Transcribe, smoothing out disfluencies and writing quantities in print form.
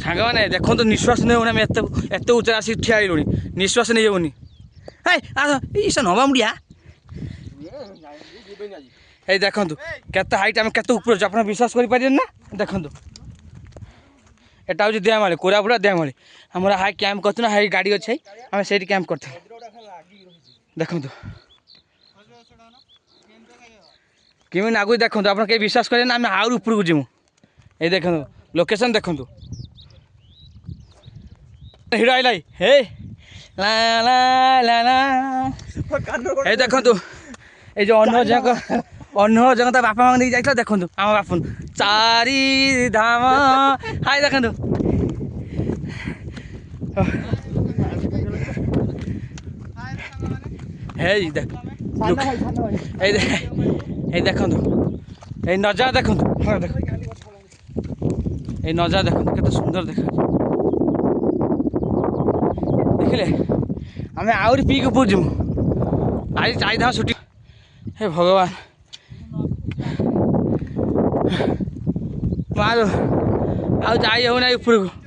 सांग मैंने देखो तो निश्वास नहीं होना एत एत उच्च आसिक ठिया हेलुणी निश्वास नहीं होनी है आस नवा मुड़िया ये देखु केते हाइट आम केते ऊपर आप विश्वास करें ना देखु एटा हूँ देमाली कोरापुरा देमाली आम हाई कैंप कर हाई गाड़ी अच्छे आम से कैंप कर देखु किमी आगु देखो आप विश्वास करें ना आम आउर ऊपर को जीमु ये देखो लोकेशन देखु हिरो आइल हे ला ला ला ला ये देखु ये जो अन्न जगह बापा मांग नहीं जाइए देखु आम बापन चारि धाम हाय देखु देखु ये नजारा देखु ये नजारा देखु केते सुंदर देखा देखिले आम आहरी पीक ऊपर जीमु आज जाइधा छुट्टी हे भगवान मारो आ जाई हो ना ऊपर को